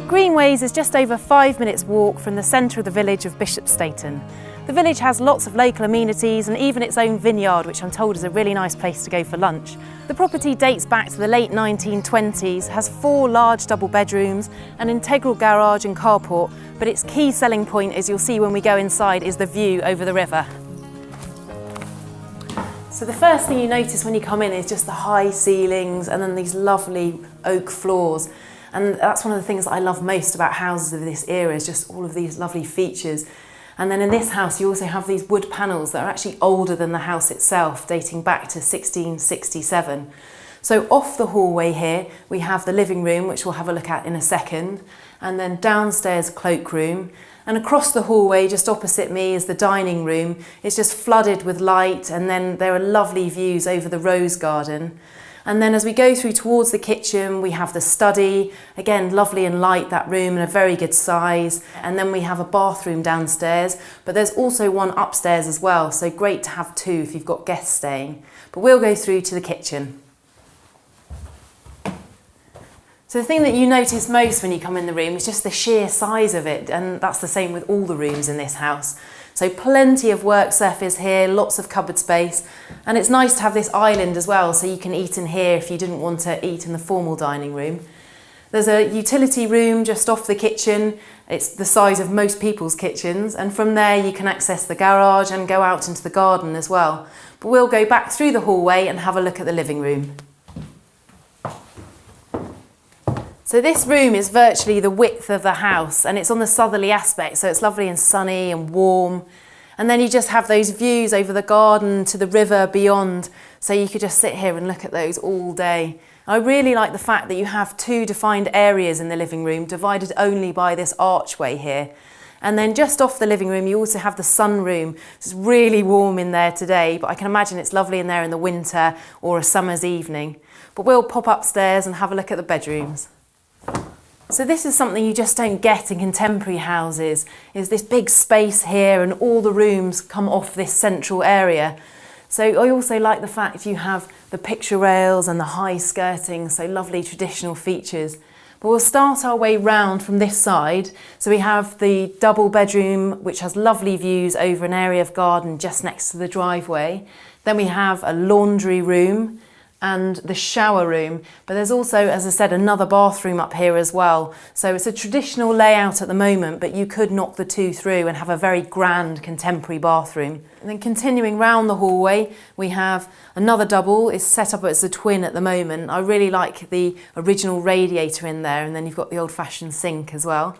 Greenways is just over 5 minutes walk from the centre of the village of Bishopsteignton. The village has lots of local amenities and even its own vineyard, which I'm told is a really nice place to go for lunch. The property dates back to the late 1920s, has 4 large double bedrooms, an integral garage and carport, but its key selling point, as you'll see when we go inside, is the view over the river. So the first thing you notice when you come in is just the high ceilings and then these lovely oak floors. And that's one of the things that I love most about houses of this era, is just all of these lovely features. And then in this house you also have these wood panels that are actually older than the house itself, dating back to 1667. So off the hallway here we have the living room, which we'll have a look at in a second, and then downstairs cloakroom. And across the hallway, just opposite me, is the dining room. It's just flooded with light, and then there are lovely views over the rose garden. And then as we go through towards the kitchen, we have the study, again lovely and light, that room, and a very good size. And then we have a bathroom downstairs, but there's also one upstairs as well, so great to have 2 if you've got guests staying. But we'll go through to the kitchen. So the thing that you notice most when you come in the room is just the sheer size of it, and that's the same with all the rooms in this house. So plenty of work surface here, lots of cupboard space, and it's nice to have this island as well, so you can eat in here if you didn't want to eat in the formal dining room. There's a utility room just off the kitchen. It's the size of most people's kitchens, and from there you can access the garage and go out into the garden as well. But we'll go back through the hallway and have a look at the living room. So this room is virtually the width of the house, and it's on the southerly aspect, so it's lovely and sunny and warm. And then you just have those views over the garden to the river beyond, so you could just sit here and look at those all day. I really like the fact that you have 2 defined areas in the living room, divided only by this archway here. And then just off the living room you also have the sunroom. It's really warm in there today, but I can imagine it's lovely in there in the winter or a summer's evening. But we'll pop upstairs and have a look at the bedrooms. So this is something you just don't get in contemporary houses, is this big space here, and all the rooms come off this central area. So I also like the fact you have the picture rails and the high skirting, so lovely traditional features. But we'll start our way round from this side. So we have the double bedroom, which has lovely views over an area of garden just next to the driveway. Then we have a laundry room and the shower room, but there's also, as I said, another bathroom up here as well. So it's a traditional layout at the moment, but you could knock the 2 through and have a very grand contemporary bathroom. And then continuing round the hallway, we have another double. It's set up as a twin at the moment. I really like the original radiator in there, and then you've got the old-fashioned sink as well.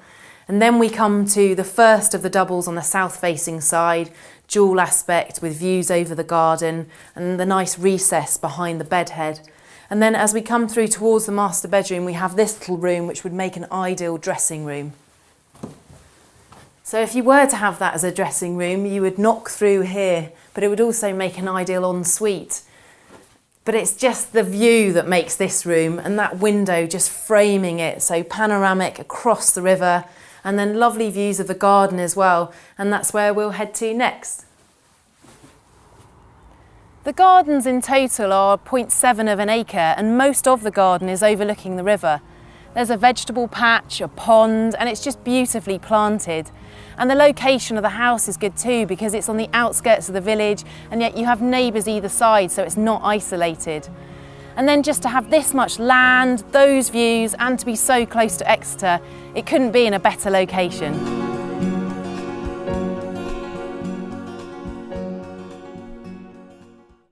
And then we come to the first of the doubles on the south-facing side, dual aspect with views over the garden and the nice recess behind the bedhead. And then as we come through towards the master bedroom, we have this little room which would make an ideal dressing room. So if you were to have that as a dressing room, you would knock through here, but it would also make an ideal ensuite. But it's just the view that makes this room, and that window just framing it, so panoramic across the river, and then lovely views of the garden as well, and that's where we'll head to next. The gardens in total are 0.7 of an acre, and most of the garden is overlooking the river. There's a vegetable patch, a pond, and it's just beautifully planted. And the location of the house is good too, because it's on the outskirts of the village, and yet you have neighbours either side, so it's not isolated. And then just to have this much land, those views, and to be so close to Exeter, it couldn't be in a better location.